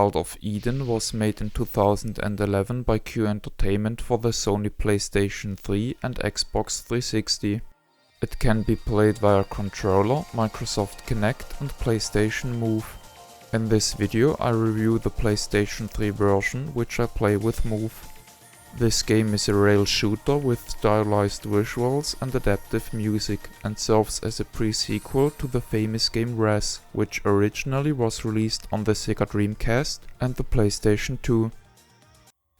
Child of Eden was made in 2011 by Q Entertainment for the Sony PlayStation 3 and Xbox 360. It can be played via controller, Microsoft Kinect and PlayStation Move. In this video I review the PlayStation 3 version, which I play with Move. This game is a rail shooter with stylized visuals and adaptive music, and serves as a pre-sequel to the famous game Res, which originally was released on the Sega Dreamcast and the PlayStation 2.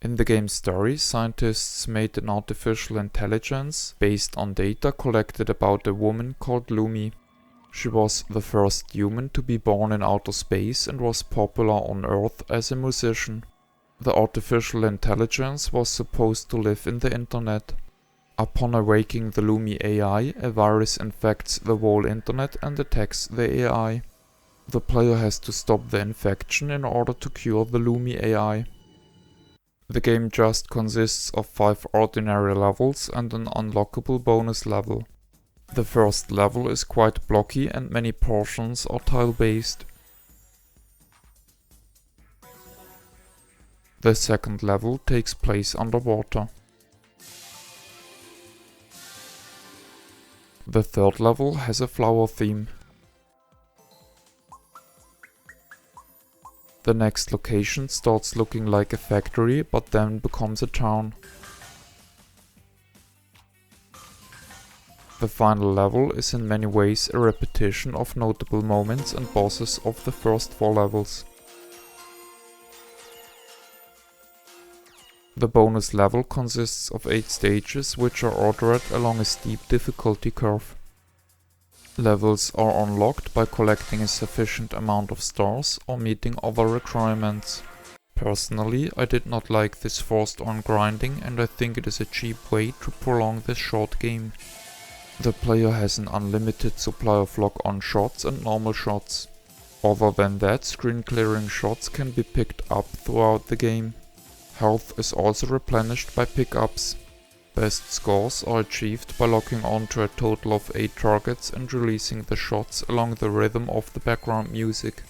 In the game's story, scientists made an artificial intelligence based on data collected about a woman called Lumi. She was the first human to be born in outer space and was popular on Earth as a musician. The artificial intelligence was supposed to live in the internet. Upon awakening the Lumi AI, a virus infects the whole internet and attacks the AI. The player has to stop the infection in order to cure the Lumi AI. The game just consists of 5 ordinary levels and an unlockable bonus level. The first level is quite blocky and many portions are tile-based. The second level takes place underwater. The third level has a flower theme. The next location starts looking like a factory, but then becomes a town. The final level is in many ways a repetition of notable moments and bosses of the first 4 levels. The bonus level consists of 8 stages, which are ordered along a steep difficulty curve. Levels are unlocked by collecting a sufficient amount of stars or meeting other requirements. Personally, I did not like this forced on grinding, and I think it is a cheap way to prolong this short game. The player has an unlimited supply of lock-on shots and normal shots. Other than that, screen clearing shots can be picked up throughout the game. Health is also replenished by pickups. Best scores are achieved by locking onto a total of 8 targets and releasing the shots along the rhythm of the background music.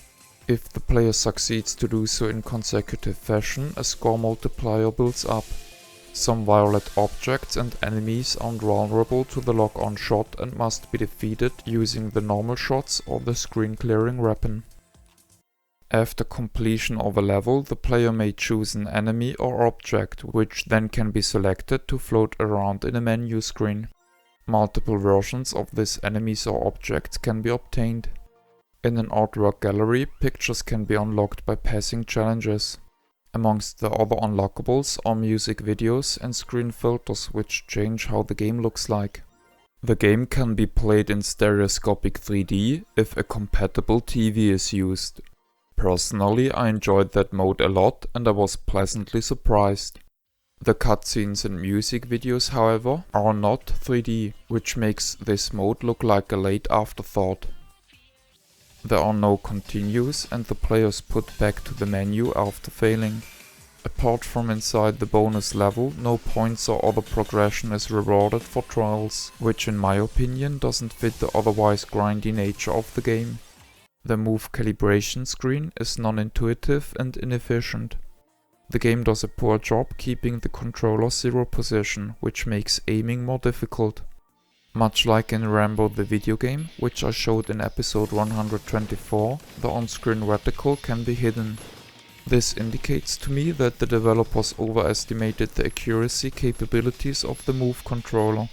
If the player succeeds to do so in consecutive fashion, a score multiplier builds up. Some violet objects and enemies are vulnerable to the lock-on shot and must be defeated using the normal shots or the screen clearing weapon. After completion of a level, the player may choose an enemy or object, which then can be selected to float around in a menu screen. Multiple versions of these enemies or objects can be obtained. In an artwork gallery, pictures can be unlocked by passing challenges. Amongst the other unlockables are music videos and screen filters, which change how the game looks like. The game can be played in stereoscopic 3D if a compatible TV is used. Personally, I enjoyed that mode a lot and I was pleasantly surprised. The cutscenes and music videos, however, are not 3D, which makes this mode look like a late afterthought. There are no continues and the player is put back to the menu after failing. Apart from inside the bonus level, no points or other progression is rewarded for trials, which in my opinion doesn't fit the otherwise grindy nature of the game. The move calibration screen is non-intuitive and inefficient. The game does a poor job keeping the controller 0 position, which makes aiming more difficult. Much like in Rambo the video game, which I showed in episode 124, the on-screen reticle can be hidden. This indicates to me that the developers overestimated the accuracy capabilities of the Move controller.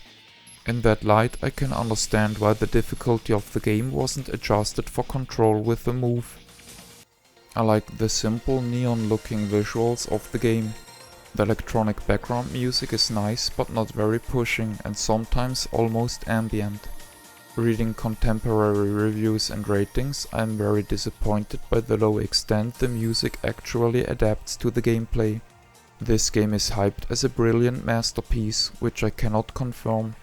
In that light, I can understand why the difficulty of the game wasn't adjusted for control with the Move. I like the simple neon-looking visuals of the game. The electronic background music is nice but not very pushing and sometimes almost ambient. Reading contemporary reviews and ratings, I am very disappointed by the low extent the music actually adapts to the gameplay. This game is hyped as a brilliant masterpiece, which I cannot confirm.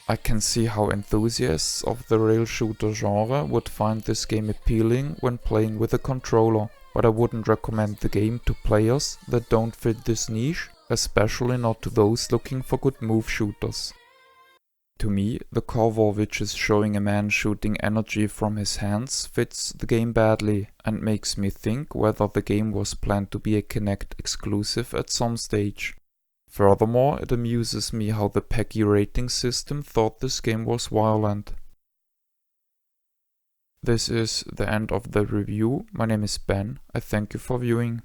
I can see how enthusiasts of the rail shooter genre would find this game appealing when playing with a controller, but I wouldn't recommend the game to players that don't fit this niche, especially not to those looking for good move shooters. To me, the cover, which is showing a man shooting energy from his hands, fits the game badly and makes me think whether the game was planned to be a Kinect exclusive at some stage. Furthermore, it amuses me how the PEGI rating system thought this game was violent. This is the end of the review. My name is Ben. I thank you for viewing.